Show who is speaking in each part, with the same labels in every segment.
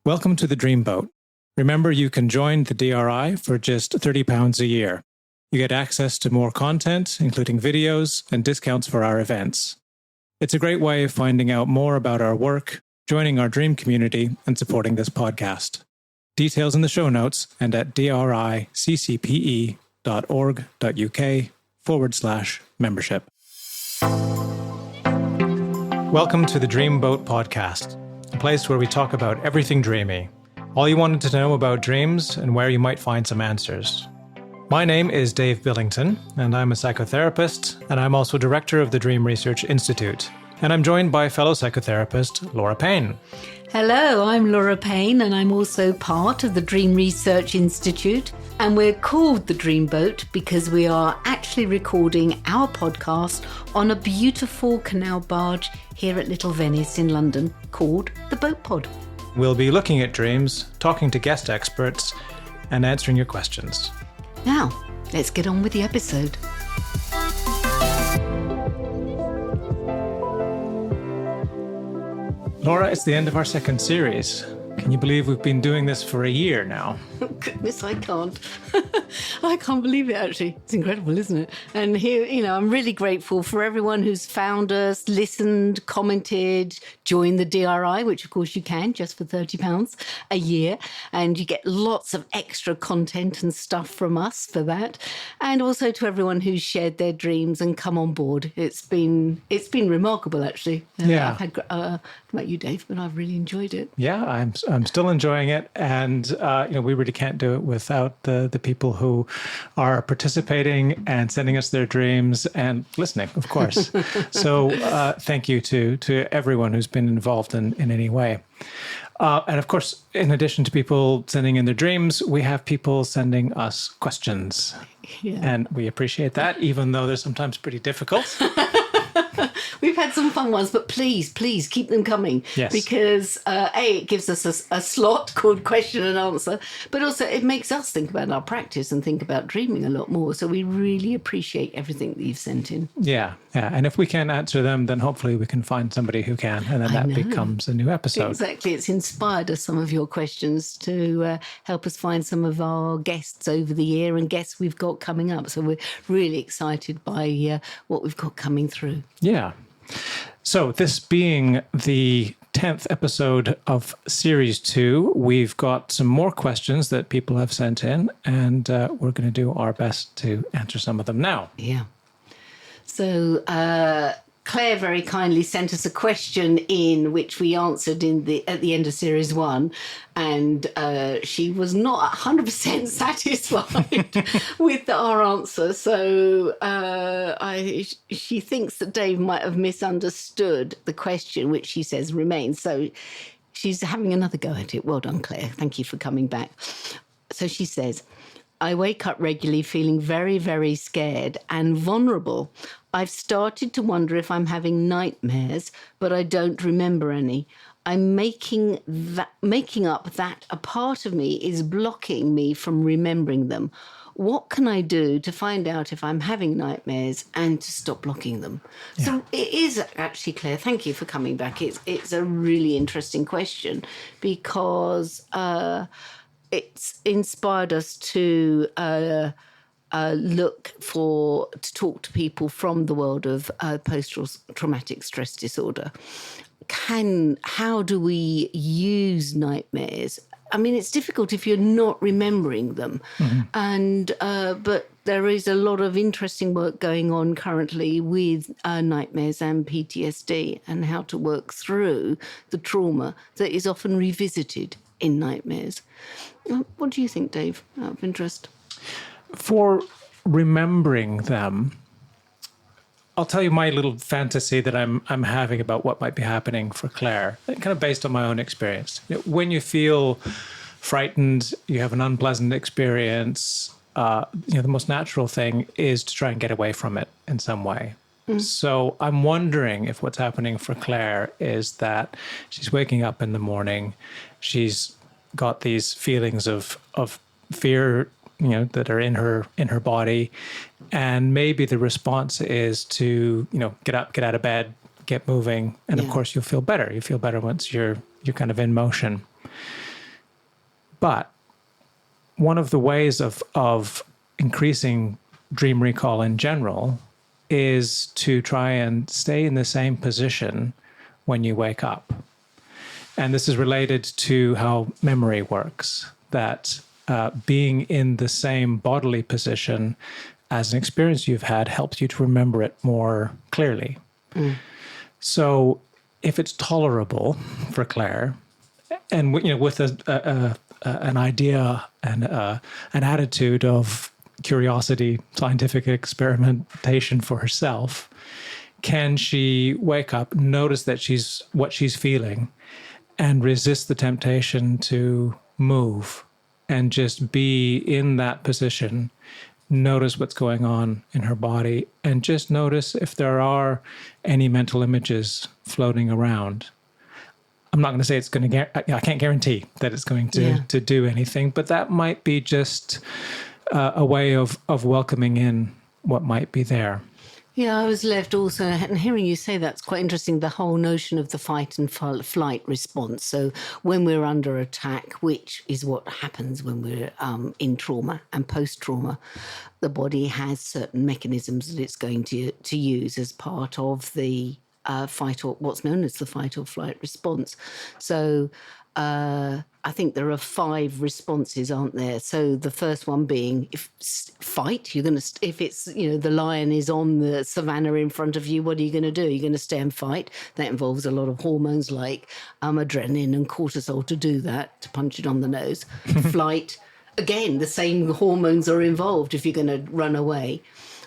Speaker 1: Welcome to the Dreamboat. Remember, you can join the DRI for just £30 a year. You get access to more content, including videos and discounts for our events. It's a great way of finding out more about our work, joining our dream community, and supporting this podcast. Details in the show notes and at driccpe.org.uk/membership. Welcome to the Dreamboat podcast, a place where we talk about everything dreamy, all you wanted to know about dreams and where you might find some answers. My name is Dave Billington, and I'm a psychotherapist, and I'm also director of the Dream Research Institute. And I'm joined by fellow psychotherapist Laura Payne.
Speaker 2: Hello, I'm Laura Payne, and I'm also part of the Dream Research Institute. And we're called the Dreamboat because we are actually recording our podcast on a beautiful canal barge here at Little Venice in London called the Boat Pod.
Speaker 1: We'll be looking at dreams, talking to guest experts, and answering your questions.
Speaker 2: Now, let's get on with the episode.
Speaker 1: Laura, it's the end of our second series. Can you believe we've been doing this for a year now?
Speaker 2: Oh, goodness, I can't. I can't believe it, actually. It's incredible, isn't it? And here, I'm really grateful for everyone who's found us, listened, commented, joined the DRI, which of course you can, just for £30 a year. And you get lots of extra content and stuff from us for that. And also to everyone who's shared their dreams and come on board. It's been remarkable, actually.
Speaker 1: Yeah.
Speaker 2: I've had, about you, Dave, but I've really enjoyed it.
Speaker 1: Yeah, I'm still enjoying it. And, we really can't do it without the people who are participating and sending us their dreams and listening, of course. So thank you to everyone who's been involved in any way. And of course, in addition to people sending in their dreams, we have people sending us questions.
Speaker 2: Yeah.
Speaker 1: And we appreciate that, even though they're sometimes pretty difficult.
Speaker 2: We've had some fun ones, but please keep them coming.
Speaker 1: Yes.
Speaker 2: Because it gives us a slot called question and answer, but also it makes us think about our practice and think about dreaming a lot more. So we really appreciate everything that you've sent in.
Speaker 1: Yeah. And if we can't answer them, then hopefully we can find somebody who can, and then that becomes a new episode.
Speaker 2: Exactly. It's inspired us, some of your questions, to help us find some of our guests over the year and guests we've got coming up. So we're really excited by what we've got coming through.
Speaker 1: Yeah. So this being the 10th episode of Series 2, we've got some more questions that people have sent in, and we're going to do our best to answer some of them now.
Speaker 2: Yeah. So Claire very kindly sent us a question in which we answered at the end of Series 1, and she was not 100% satisfied with our answer. So she thinks that Dave might have misunderstood the question, which she says remains. So she's having another go at it. Well done, Claire. Thank you for coming back. So she says, I wake up regularly feeling very, very scared and vulnerable. I've started to wonder if I'm having nightmares, but I don't remember any. I'm making up that a part of me is blocking me from remembering them. What can I do to find out if I'm having nightmares and to stop blocking them? Yeah. So it is actually, Claire, thank you for coming back. It's a really interesting question because it's inspired us to to talk to people from the world of post-traumatic stress disorder. How do we use nightmares? I mean, it's difficult if you're not remembering them. Mm-hmm. And but there is a lot of interesting work going on currently with nightmares and PTSD and how to work through the trauma that is often revisited in nightmares. What do you think, Dave, out of interest?
Speaker 1: For remembering them, I'll tell you my little fantasy that I'm having about what might be happening for Claire, kind of based on my own experience. When you feel frightened, you have an unpleasant experience, the most natural thing is to try and get away from it in some way. Mm. So I'm wondering if what's happening for Claire is that she's waking up in the morning, she's got these feelings of fear, that are in her body, and maybe the response is to, get up, get out of bed, get moving, and of course you'll feel better. You feel better once you're kind of in motion. But one of the ways of increasing dream recall in general is to try and stay in the same position when you wake up. And this is related to how memory works, that being in the same bodily position as an experience you've had helps you to remember it more clearly. So if it's tolerable for Claire, and with an idea and an attitude of curiosity, scientific experimentation for herself, can she wake up, notice that what she's feeling, and resist the temptation to move and just be in that position, notice what's going on in her body, and just notice if there are any mental images floating around. I'm not going to say it's going to, I can't guarantee that it's going to do anything, but that might be just a way of welcoming in what might be there.
Speaker 2: Yeah, I was left also, and hearing you say that's quite interesting, the whole notion of the fight and flight response. So when we're under attack, which is what happens when we're in trauma and post-trauma, the body has certain mechanisms that it's going to use as part of the fight or what's known as the fight or flight response. So I think there are 5 responses, aren't there? So the first one being fight. You're going to, if it's, the lion is on the savannah in front of you, what are you going to do? You're going to stay and fight. That involves a lot of hormones like adrenaline and cortisol to do that, to punch it on the nose. Flight, again, the same hormones are involved if you're going to run away.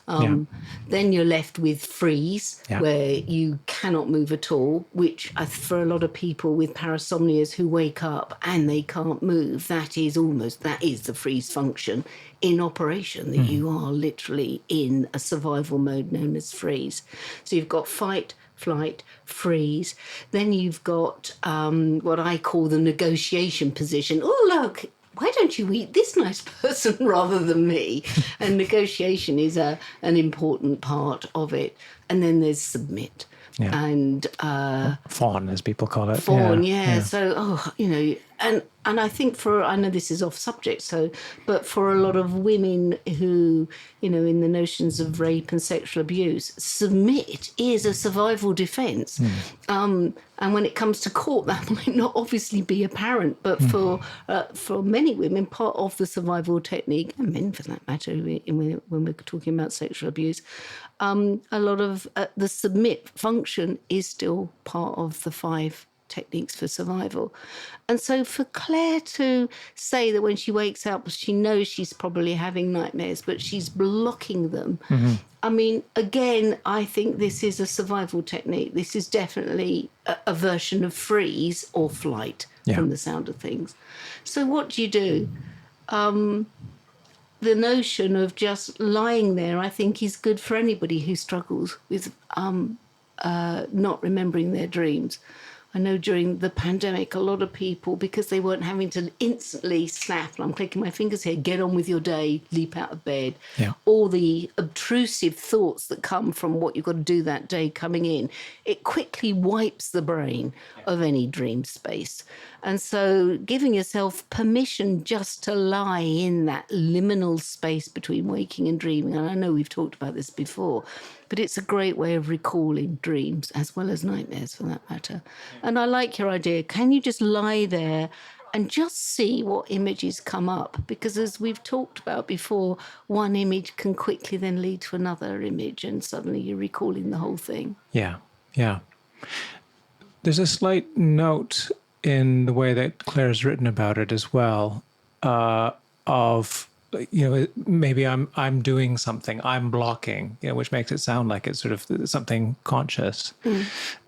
Speaker 2: Then you're left with freeze, where you cannot move at all, which for a lot of people with parasomnias who wake up and they can't move, that is the freeze function in operation, that you are literally in a survival mode known as freeze. So you've got fight, flight, freeze. Then you've got what I call the negotiation position. Oh, look, why don't you eat this nice person rather than me? And negotiation is an important part of it. And then there's submit. Yeah. And
Speaker 1: fawn, as people call it.
Speaker 2: Fawn, yeah. So, and I think I know this is off subject, but for a lot of women who, in the notions of rape and sexual abuse, submit is a survival defense. And when it comes to court, that might not obviously be apparent, but for many women, part of the survival technique, and men for that matter, when we're talking about sexual abuse, a lot of the submit function is still part of the 5 techniques for survival. And so for Claire to say that when she wakes up, she knows she's probably having nightmares, but she's blocking them. I mean, again, I think this is a survival technique. This is definitely a version of freeze or flight from the sound of things. So what do you do? The notion of just lying there, I think, is good for anybody who struggles with not remembering their dreams. I know during the pandemic, a lot of people, because they weren't having to instantly snap, and I'm clicking my fingers here, get on with your day, leap out of bed, all the obtrusive thoughts that come from what you've got to do that day coming in, it quickly wipes the brain of any dream space. And so giving yourself permission just to lie in that liminal space between waking and dreaming, and I know we've talked about this before, but it's a great way of recalling dreams as well as nightmares for that matter. And I like your idea. Can you just lie there and just see what images come up? Because as we've talked about before, one image can quickly then lead to another image and suddenly you're recalling the whole thing. Yeah.
Speaker 1: There's a slight note in the way that Claire's written about it as well, of, maybe I'm doing something, I'm blocking, which makes it sound like it's sort of something conscious.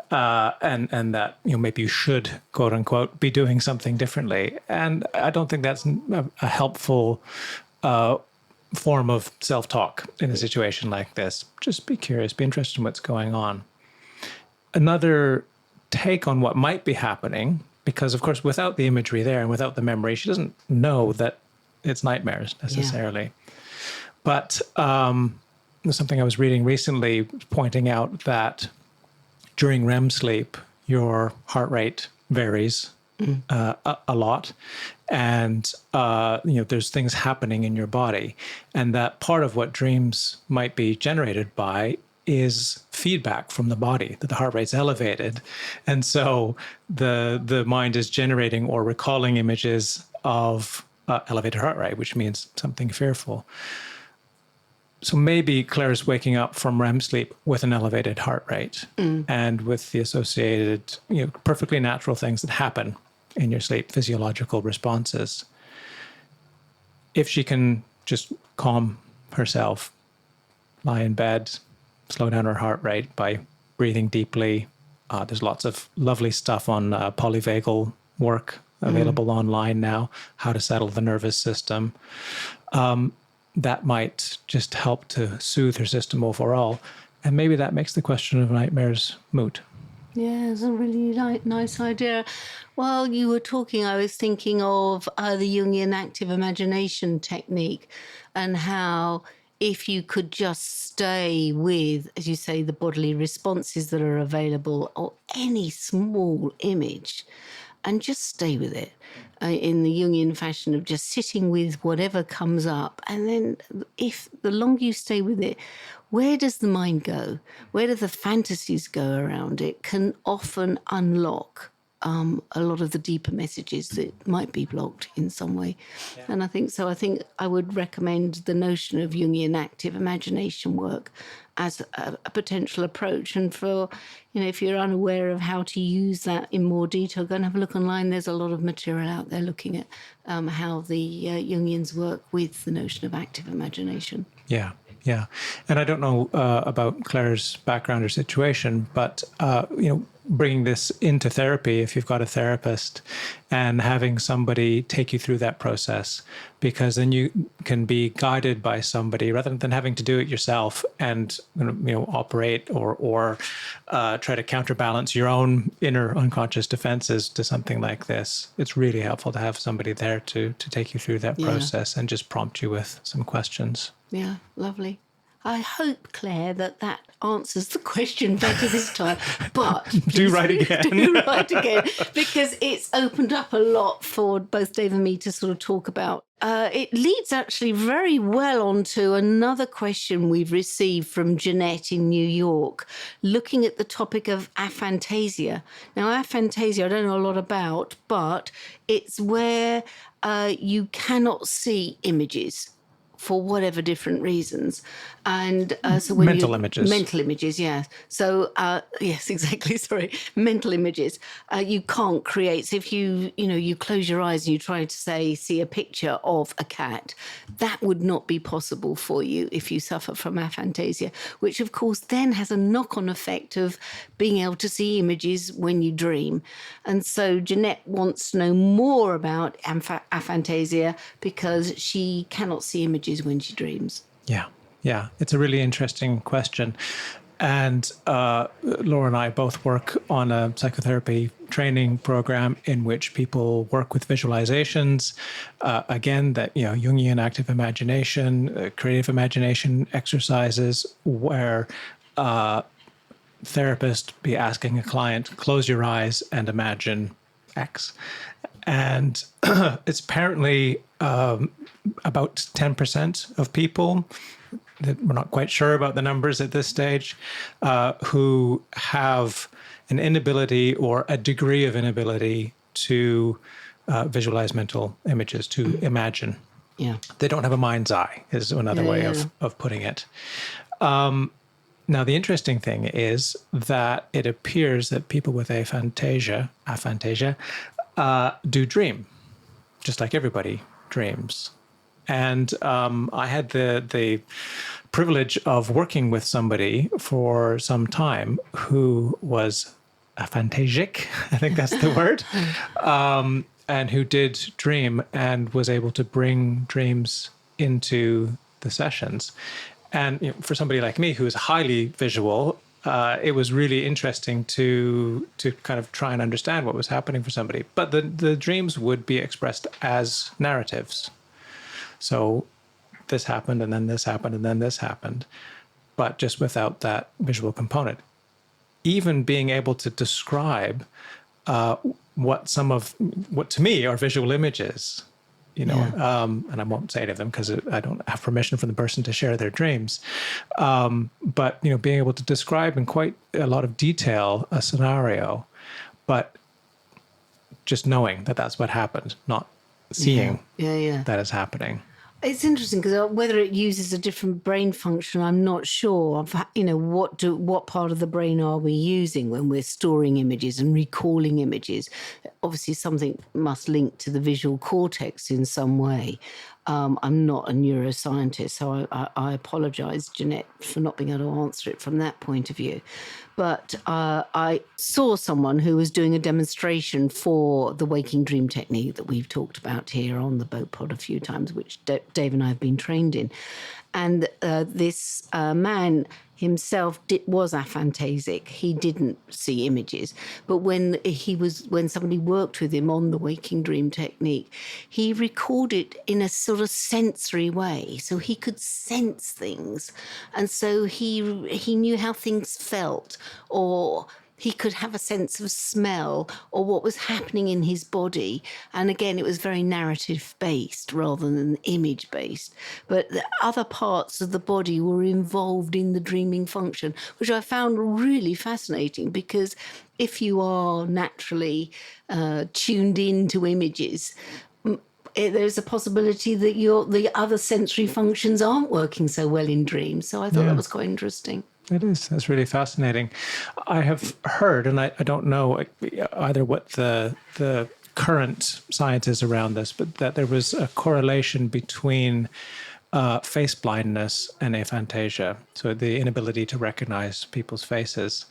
Speaker 1: And that, maybe you should, quote unquote, be doing something differently. And I don't think that's a helpful form of self-talk in a situation like this. Just be curious, be interested in what's going on. Another take on what might be happening, because of course, without the imagery there and without the memory, she doesn't know that it's nightmares necessarily. But there's something I was reading recently pointing out that during REM sleep, your heart rate varies a lot, and there's things happening in your body, and that part of what dreams might be generated by is feedback from the body, that the heart rate's elevated, and so the mind is generating or recalling images of elevated heart rate, which means something fearful. So maybe Claire's waking up from REM sleep with an elevated heart rate and with the associated, perfectly natural things that happen in your sleep, physiological responses. If she can just calm herself, lie in bed, slow down her heart rate by breathing deeply. There's lots of lovely stuff on polyvagal work available online now, how to settle the nervous system. That might just help to soothe her system overall. And maybe that makes the question of nightmares moot.
Speaker 2: Yeah, it's a really nice idea. While you were talking, I was thinking of the Jungian active imagination technique and how if you could just stay with, as you say, the bodily responses that are available or any small image and just stay with it in the Jungian fashion of just sitting with whatever comes up. And then if the longer you stay with it, where does the mind go? Where do the fantasies go around it? Can often unlock a lot of the deeper messages that might be blocked in some way. Yeah. And I think I would recommend the notion of Jungian active imagination work as a potential approach. And for, if you're unaware of how to use that in more detail, go and have a look online. There's a lot of material out there looking at how the Jungians work with the notion of active imagination.
Speaker 1: Yeah. Yeah. And I don't know about Claire's background or situation, but, bringing this into therapy, if you've got a therapist, and having somebody take you through that process, because then you can be guided by somebody rather than having to do it yourself and, operate or try to counterbalance your own inner unconscious defenses to something like this. It's really helpful to have somebody there to take you through that process and just prompt you with some questions.
Speaker 2: Yeah, lovely. I hope, Claire, that answers the question better this time. But
Speaker 1: do write again.
Speaker 2: Because it's opened up a lot for both Dave and me to sort of talk about. It leads actually very well onto another question we've received from Jeanette in New York, looking at the topic of aphantasia. Now, aphantasia, I don't know a lot about, but it's where you cannot see images for whatever different reasons. And so when
Speaker 1: mental images,
Speaker 2: yeah. So yes, exactly. Sorry, mental images. You can't create. So if you close your eyes and you try to see a picture of a cat, that would not be possible for you if you suffer from aphantasia, which of course then has a knock-on effect of being able to see images when you dream. And so Jeanette wants to know more about aphantasia because she cannot see images when she dreams.
Speaker 1: Yeah, it's a really interesting question. And Laura and I both work on a psychotherapy training program in which people work with visualizations. Again, that Jungian active imagination, creative imagination exercises where therapist be asking a client, close your eyes and imagine X. And it's apparently about 10% of people, we're not quite sure about the numbers at this stage, who have an inability or a degree of inability to visualize mental images, to imagine.
Speaker 2: Yeah.
Speaker 1: They don't have a mind's eye, is another way of putting it. Now, the interesting thing is that it appears that people with aphantasia do dream, just like everybody dreams. And I had the privilege of working with somebody for some time who was aphantasic, I think that's the word, and who did dream and was able to bring dreams into the sessions. And for somebody like me who is highly visual, it was really interesting to kind of try and understand what was happening for somebody. But the dreams would be expressed as narratives. So this happened, and then this happened, and then this happened, but just without that visual component. Even being able to describe what to me are visual images, and I won't say any of them because I don't have permission from the person to share their dreams. But, being able to describe in quite a lot of detail a scenario, but just knowing that that's what happened, not seeing that is happening.
Speaker 2: It's interesting because whether it uses a different brain function, I'm not sure. What part of the brain are we using when we're storing images and recalling images? Obviously, something must link to the visual cortex in some way. I'm not a neuroscientist, so I apologise, Jeanette, for not being able to answer it from that point of view. But I saw someone who was doing a demonstration for the waking dream technique that we've talked about here on the Boat Pod a few times, which Dave and I have been trained in. And this man himself was aphantasic. He didn't see images. But when somebody worked with him on the waking dream technique, he recorded in a sort of sensory way. So he could sense things. And so he knew how things felt, or he could have a sense of smell or what was happening in his body. And again, it was very narrative-based rather than image-based. But the other parts of the body were involved in the dreaming function, which I found really fascinating, because if you are naturally tuned into images, there's a possibility that the other sensory functions aren't working so well in dreams. So I thought that was quite interesting.
Speaker 1: It is. That's really fascinating. I have heard, and I don't know either what the current science is around this, but that there was a correlation between face blindness and aphantasia. So the inability to recognize people's faces,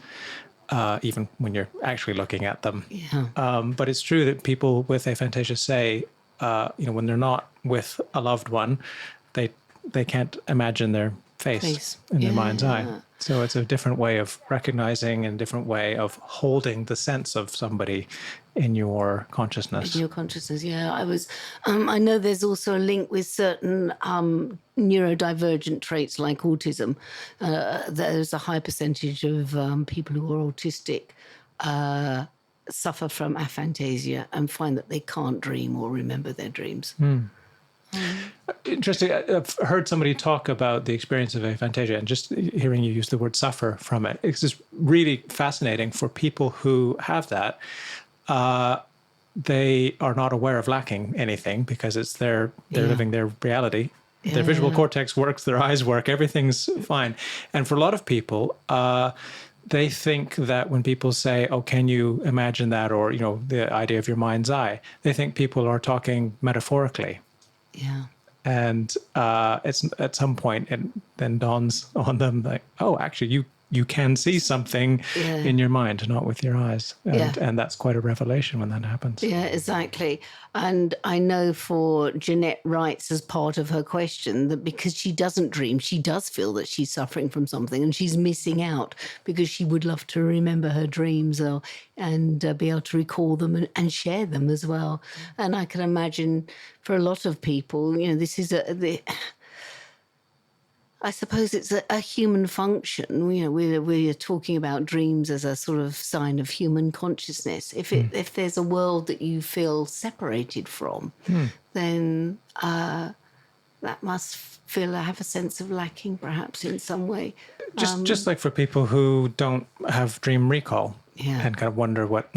Speaker 1: even when you're actually looking at them.
Speaker 2: Yeah.
Speaker 1: But it's true that people with aphantasia say, when they're not with a loved one, they can't imagine their face in their mind's eye. So it's a different way of recognizing and a different way of holding the sense of somebody in your consciousness.
Speaker 2: In your consciousness, yeah. I know there's also a link with certain neurodivergent traits like autism. There's a high percentage of people who are autistic suffer from aphantasia and find that they can't dream or remember their dreams.
Speaker 1: Interesting. I've heard somebody talk about the experience of aphantasia, and just hearing you use the word suffer from it, it's just really fascinating for people who have that. They are not aware of lacking anything because they're living their reality. Their visual cortex works, their eyes work, everything's fine. And for a lot of people, they think that when people say, "Oh, can you imagine that?" or the idea of your mind's eye, they think people are talking metaphorically.
Speaker 2: Yeah.
Speaker 1: And it's at some point it then dawns on them like, oh, actually you can see something in your mind, not with your eyes. And that's quite a revelation when that happens.
Speaker 2: Yeah, exactly. And I know for Jeanette writes as part of her question that because she doesn't dream, she does feel that she's suffering from something and she's missing out because she would love to remember her dreams and be able to recall them and share them as well. And I can imagine for a lot of people, this is I suppose it's a human function. We're talking about dreams as a sort of sign of human consciousness. If there's a world that you feel separated from, then that must have a sense of lacking, perhaps in some way.
Speaker 1: Just like for people who don't have dream recall. And kind of wonder what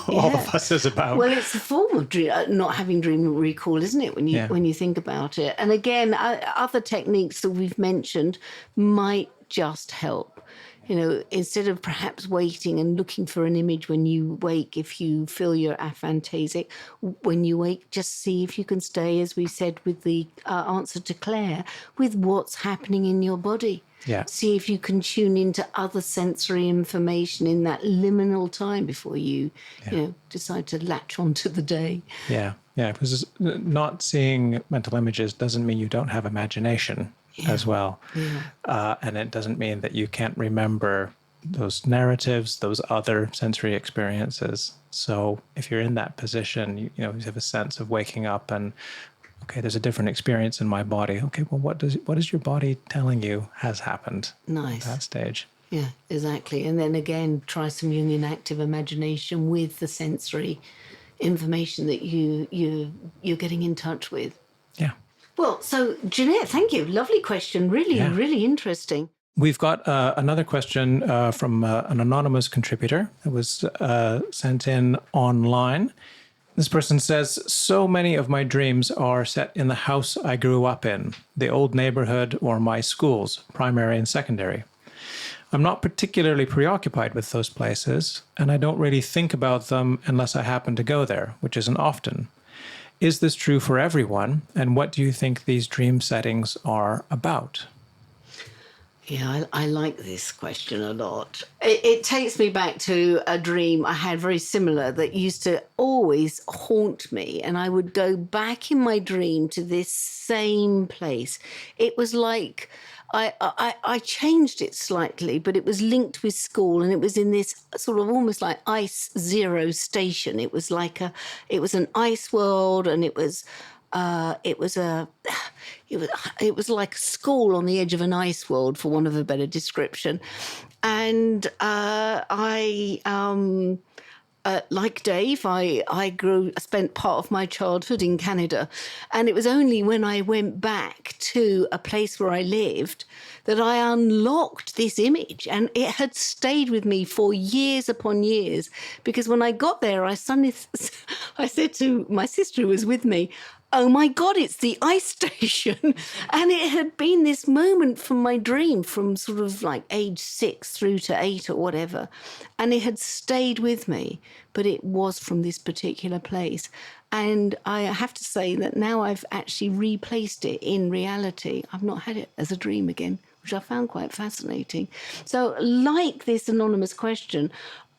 Speaker 1: all of us is about.
Speaker 2: Well, it's a form of not having dream recall, isn't it, when you think about it? And again, other techniques that we've mentioned might just help. Instead of perhaps waiting and looking for an image when you wake, if you feel you're aphantasic, when you wake, just see if you can stay, as we said with the answer to Claire, with what's happening in your body.
Speaker 1: Yeah.
Speaker 2: See if you can tune into other sensory information in that liminal time before you, decide to latch onto the day.
Speaker 1: Yeah, because not seeing mental images doesn't mean you don't have imagination as well. Yeah. And it doesn't mean that you can't remember those narratives, those other sensory experiences. So if you're in that position, you have a sense of waking up and, okay, there's a different experience in my body. Okay, well, what is your body telling you has happened
Speaker 2: Nice.
Speaker 1: at that stage?
Speaker 2: Yeah, exactly. And then again, try some Jungian active imagination with the sensory information that you're getting in touch with.
Speaker 1: Yeah.
Speaker 2: Well, so Jeanette, thank you. Lovely question. Really,
Speaker 1: Yeah.
Speaker 2: really interesting.
Speaker 1: We've got another question from an anonymous contributor that was sent in online. This person says, so many of my dreams are set in the house I grew up in, the old neighborhood, or my schools, primary and secondary. I'm not particularly preoccupied with those places, and I don't really think about them unless I happen to go there, which isn't often. Is this true for everyone? And what do you think these dream settings are about?
Speaker 2: Yeah, I like this question a lot. It takes me back to a dream I had very similar that used to always haunt me. And I would go back in my dream to this same place. It was like I changed it slightly, but it was linked with school, and it was in this sort of almost like ice zero station. It was like it was an ice world, and it was like a school on the edge of an ice world, for want of a better description. And like Dave, I spent part of my childhood in Canada, and it was only when I went back to a place where I lived that I unlocked this image, and it had stayed with me for years upon years. Because when I got there, I said to my sister who was with me, oh my God, it's the ice station. And it had been this moment from my dream from sort of like age 6 through to 8 or whatever. And it had stayed with me, but it was from this particular place. And I have to say that now I've actually replaced it in reality. I've not had it as a dream again, which I found quite fascinating. So like this anonymous question,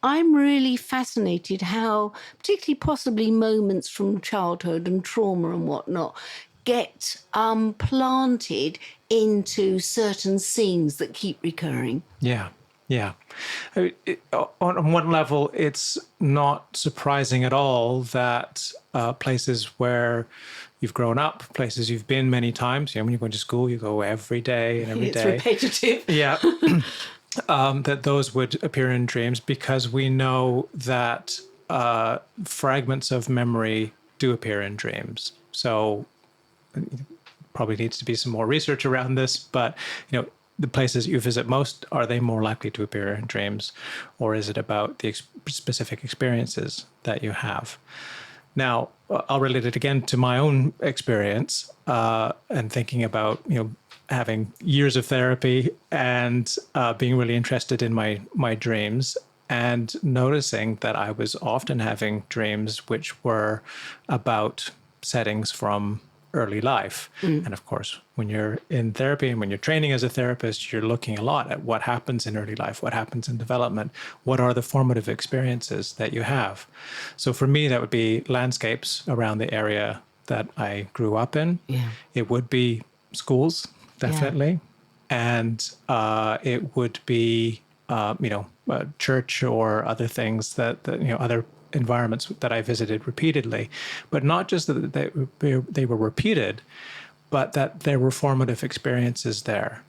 Speaker 2: I'm really fascinated how, particularly possibly moments from childhood and trauma and whatnot, get planted into certain scenes that keep recurring.
Speaker 1: Yeah, yeah. On one level, it's not surprising at all that places where you've grown up, places you've been many times, when you're going to school, you go every day and every day.
Speaker 2: It's repetitive.
Speaker 1: Yeah. That those would appear in dreams, because we know that fragments of memory do appear in dreams. So probably needs to be some more research around this, but the places you visit most, are they more likely to appear in dreams, or is it about the specific experiences that you have? Now, I'll relate it again to my own experience and thinking about, having years of therapy and being really interested in my dreams, and noticing that I was often having dreams which were about settings from early life. And of course, when you're in therapy and when you're training as a therapist, you're looking a lot at what happens in early life, what happens in development, what are the formative experiences that you have. So for me, that would be landscapes around the area that I grew up in.
Speaker 2: Yeah.
Speaker 1: It would be schools, definitely. Yeah. And it would be, church or other things that other environments that I visited repeatedly, but not just that they were repeated, but that there were formative experiences there.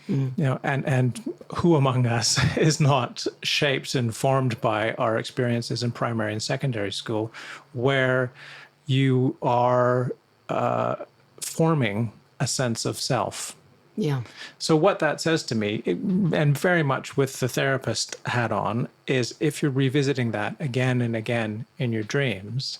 Speaker 1: And who among us is not shaped and formed by our experiences in primary and secondary school, where you are forming a sense of self.
Speaker 2: Yeah.
Speaker 1: So what that says to me, and very much with the therapist hat on, is if you're revisiting that again and again in your dreams,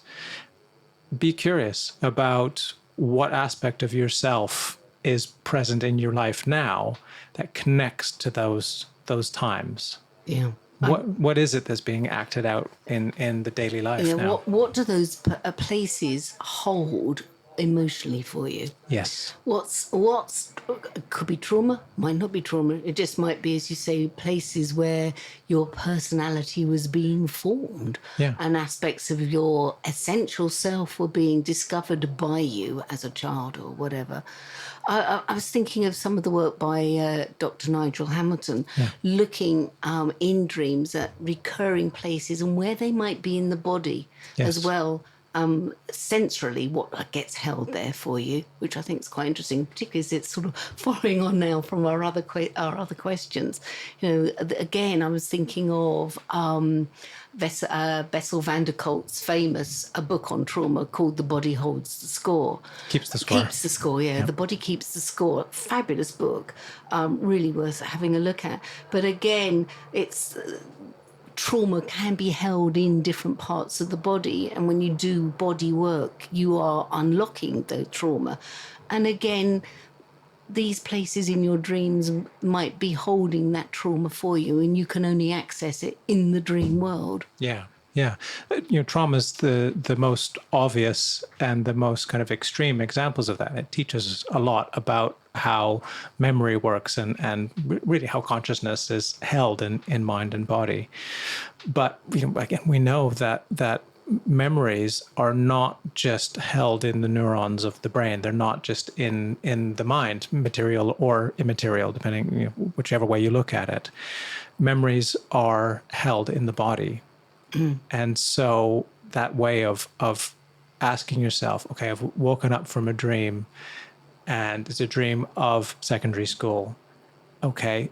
Speaker 1: be curious about what aspect of yourself is present in your life now that connects to those times.
Speaker 2: Yeah.
Speaker 1: What is it that's being acted out in the daily life now?
Speaker 2: What do those places hold emotionally for you?
Speaker 1: Yes.
Speaker 2: What's could be trauma, might not be trauma. It just might be, as you say, places where your personality was being formed, and aspects of your essential self were being discovered by you as a child or whatever. I was thinking of some of the work by Dr. Nigel Hamilton, looking in dreams at recurring places and where they might be in the body as well. sensorily what gets held there for you, which I think is quite interesting, particularly as it's sort of following on now from our other questions. Again, I was thinking of Bessel van der Kolk's famous a book on trauma called "The Body Holds the Score."
Speaker 1: Keeps the score.
Speaker 2: Keeps the score, yeah. Yep. The Body Keeps the Score. Fabulous book, really worth having a look at. But again, it's trauma can be held in different parts of the body, and when you do body work, you are unlocking the trauma. And again, these places in your dreams might be holding that trauma for you, and you can only access it in the dream world.
Speaker 1: Yeah. Yeah. Trauma's the most obvious and the most kind of extreme examples of that. It teaches a lot about how memory works and really how consciousness is held in mind and body. But, again, we know that memories are not just held in the neurons of the brain. They're not just in the mind, material or immaterial, depending, whichever way you look at it. Memories are held in the body. And so that way of asking yourself, okay, I've woken up from a dream and it's a dream of secondary school. Okay,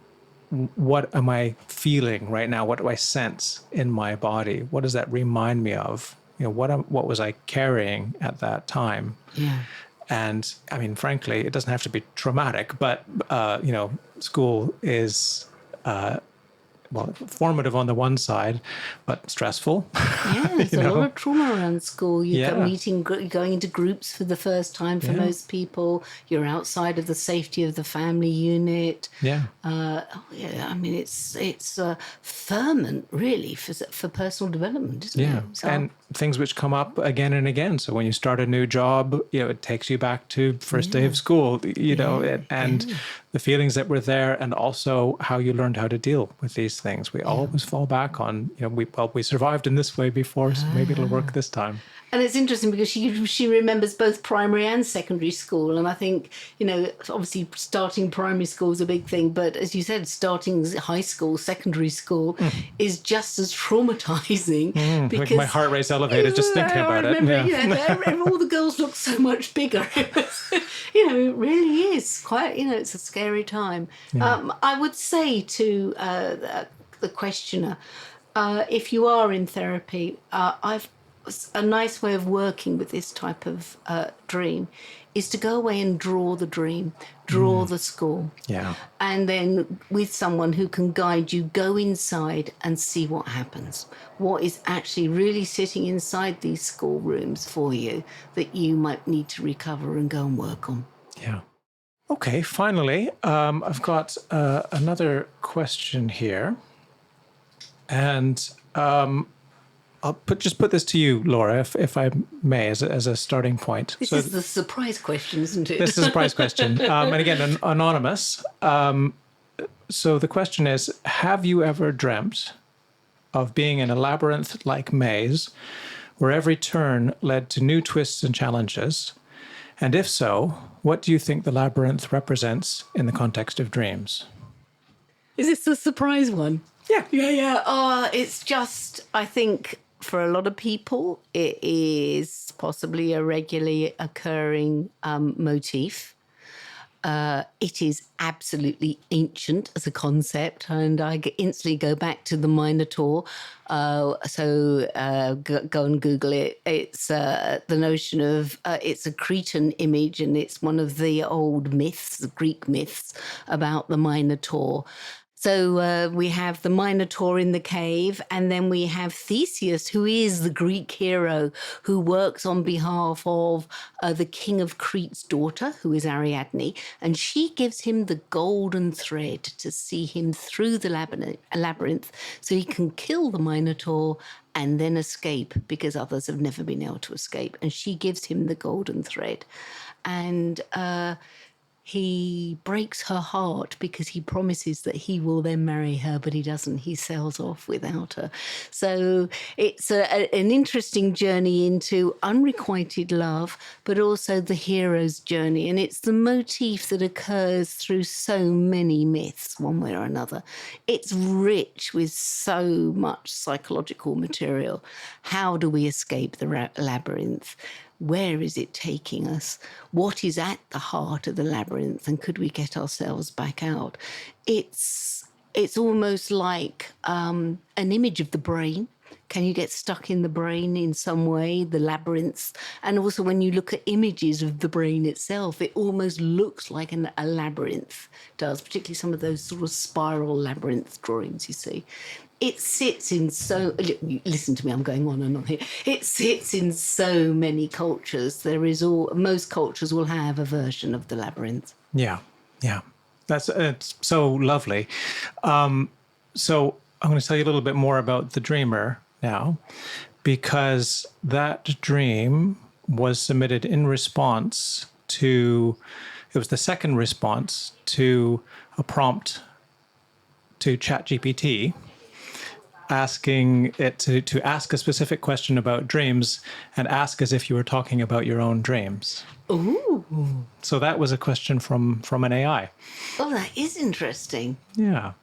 Speaker 1: what am I feeling right now? What do I sense in my body? What does that remind me of? What was I carrying at that time?
Speaker 2: Yeah.
Speaker 1: And I mean, frankly, it doesn't have to be traumatic, but school is formative on the one side, but stressful.
Speaker 2: Yeah, there's a lot of trauma around school. You're going into groups for the first time for most people. You're outside of the safety of the family unit.
Speaker 1: Yeah.
Speaker 2: I mean, it's ferment, really, for personal development, isn't it? So,
Speaker 1: and things which come up again and again. So when you start a new job, it takes you back to first day of school, and the feelings that were there, and also how you learned how to deal with these things. We always fall back on, we survived in this way before, so maybe it'll work this time.
Speaker 2: And it's interesting because she remembers both primary and secondary school. And I think, obviously starting primary school is a big thing. But as you said, starting high school, secondary school is just as traumatizing. Because
Speaker 1: like my heart rate's elevated just thinking about it.
Speaker 2: All the girls look so much bigger. It really is quite, it's a scary time. Yeah. I would say to the questioner, if you are in therapy, a nice way of working with this type of dream is to go away and draw the dream, draw the school. Yeah. And then with someone who can guide you, go inside and see what happens. What is actually really sitting inside these schoolrooms for you that you might need to recover and go and work on.
Speaker 1: Yeah. Okay, finally, I've got another question here. And I'll put this to you, Laura, if I may, as a starting point.
Speaker 2: This is the surprise question, isn't it?
Speaker 1: This is a surprise question. And again, anonymous. So the question is, have you ever dreamt of being in a labyrinth-like maze where every turn led to new twists and challenges? And if so, what do you think the labyrinth represents in the context of dreams?
Speaker 2: Is this the surprise one?
Speaker 1: Yeah.
Speaker 2: Yeah. It's just, I think, for a lot of people, it is possibly a regularly occurring motif. It is absolutely ancient as a concept, and I instantly go back to the Minotaur. So go and Google it. It's the notion of it's a Cretan image, and it's one of the old myths, the Greek myths about the Minotaur. So we have the Minotaur in the cave, and then we have Theseus, who is the Greek hero who works on behalf of the king of Crete's daughter, who is Ariadne, and she gives him the golden thread to see him through the labyrinth so he can kill the Minotaur and then escape, because others have never been able to escape. And she gives him the golden thread. And he breaks her heart because he promises that he will then marry her, but he doesn't. He sails off without her. So it's an interesting journey into unrequited love, but also the hero's journey. And it's the motif that occurs through so many myths, one way or another. It's rich with so much psychological material. How do we escape the labyrinth? Where is it taking us? What is at the heart of the labyrinth? And could we get ourselves back out? It's almost like an image of the brain. Can you get stuck in the brain in some way, the labyrinths? And also when you look at images of the brain itself, it almost looks like a labyrinth does, particularly some of those sort of spiral labyrinth drawings you see. It sits in listen to me, I'm going on and on here. It sits in so many cultures. Most cultures will have a version of the labyrinth.
Speaker 1: Yeah. It's so lovely. So I'm going to tell you a little bit more about the dreamer now, because that dream was submitted in response to, it was the second response to a prompt to ChatGPT, asking it to ask a specific question about dreams and ask as if you were talking about your own dreams.
Speaker 2: Ooh.
Speaker 1: So that was a question from an AI.
Speaker 2: Oh, that is interesting.
Speaker 1: Yeah.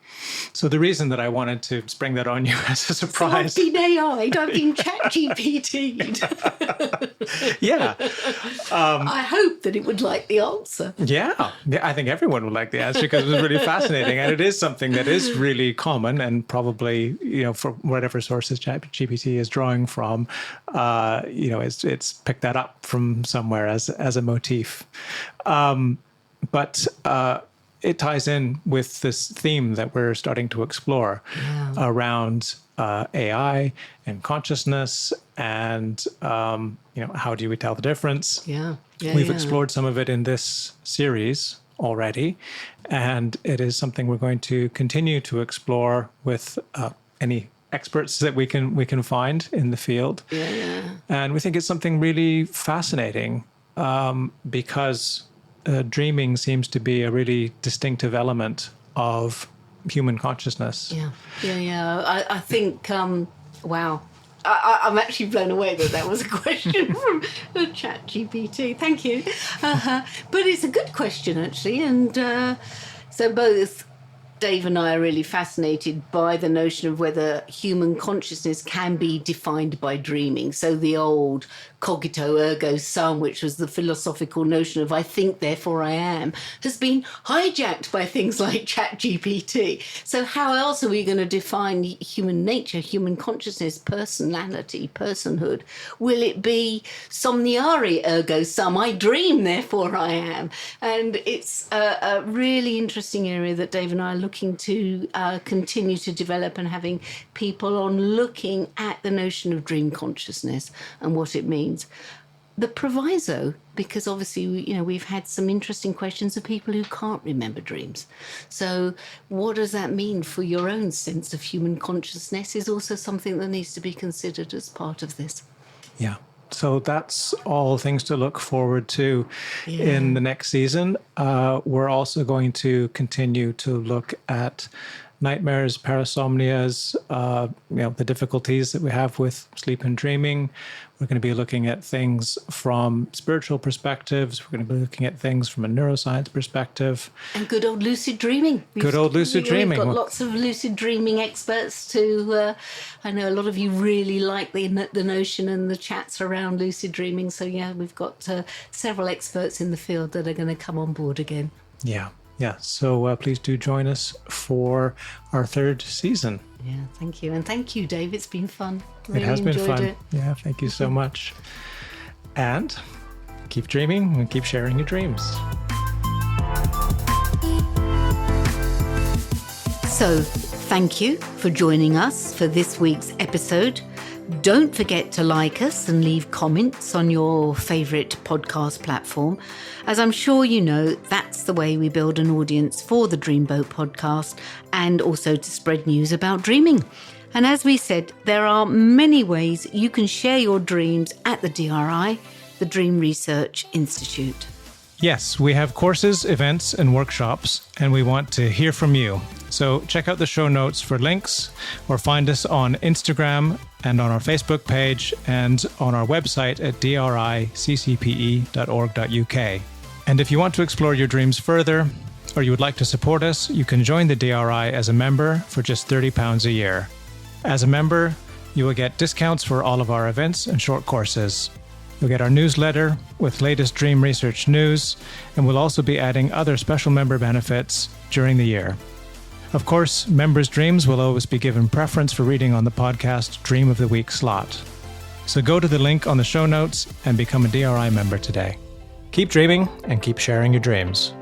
Speaker 1: So the reason that I wanted to spring that on you as a surprise.
Speaker 2: So I've been AI'd, I've been ChatGPT'd.
Speaker 1: Yeah.
Speaker 2: I hope that it would like the answer.
Speaker 1: Yeah, I think everyone would like the answer because it was really fascinating. And it is something that is really common and probably, for whatever sources ChatGPT is drawing from, it's picked that up from somewhere as a motif. But it ties in with this theme that we're starting to explore around AI and consciousness and, how do we tell the difference? We've explored some of it in this series already, and it is something we're going to continue to explore with any experts that we can find in the field. And we think it's something really fascinating because dreaming seems to be a really distinctive element of human consciousness.
Speaker 2: I think, wow. I'm actually blown away that was a question from ChatGPT. Thank you. But it's a good question, actually. And so both Dave and I are really fascinated by the notion of whether human consciousness can be defined by dreaming. So the old cogito ergo sum, which was the philosophical notion of I think, therefore I am, has been hijacked by things like ChatGPT. So how else are we going to define human nature, human consciousness, personality, personhood? Will it be somniare ergo sum, I dream, therefore I am? And it's a really interesting area that Dave and I are looking to continue to develop and having people on looking at the notion of dream consciousness and what it means. The proviso, because obviously, we've had some interesting questions of people who can't remember dreams. So what does that mean for your own sense of human consciousness is also something that needs to be considered as part of this.
Speaker 1: Yeah. So that's all things to look forward to in the next season. We're also going to continue to look at nightmares, parasomnias, the difficulties that we have with sleep and dreaming. We're going to be looking at things from spiritual perspectives. We're going to be looking at things from a neuroscience perspective.
Speaker 2: And good old lucid dreaming.
Speaker 1: Good old lucid dreaming.
Speaker 2: We've got lots of lucid dreaming experts too. I know a lot of you really like the notion and the chats around lucid dreaming. So we've got several experts in the field that are going to come on board again. Yeah. So please do join us for our third season. Yeah, thank you. And thank you, Dave. It's been fun. Really it has been fun. It. Yeah, thank you so much. And keep dreaming and keep sharing your dreams. So thank you for joining us for this week's episode. Don't forget to like us and leave comments on your favourite podcast platform. As I'm sure you know, that's the way we build an audience for the Dreamboat podcast and also to spread news about dreaming. And as we said, there are many ways you can share your dreams at the DRI, the Dream Research Institute.
Speaker 1: Yes, we have courses, events, and workshops, and we want to hear from you. So check out the show notes for links, or find us on Instagram and on our Facebook page and on our website at driccpe.org.uk. And if you want to explore your dreams further, or you would like to support us, you can join the DRI as a member for just £30 a year. As a member, you will get discounts for all of our events and short courses. You'll get our newsletter with latest dream research news, and we'll also be adding other special member benefits during the year. Of course, members' dreams will always be given preference for reading on the podcast Dream of the Week slot. So go to the link on the show notes and become a DRI member today. Keep dreaming and keep sharing your dreams.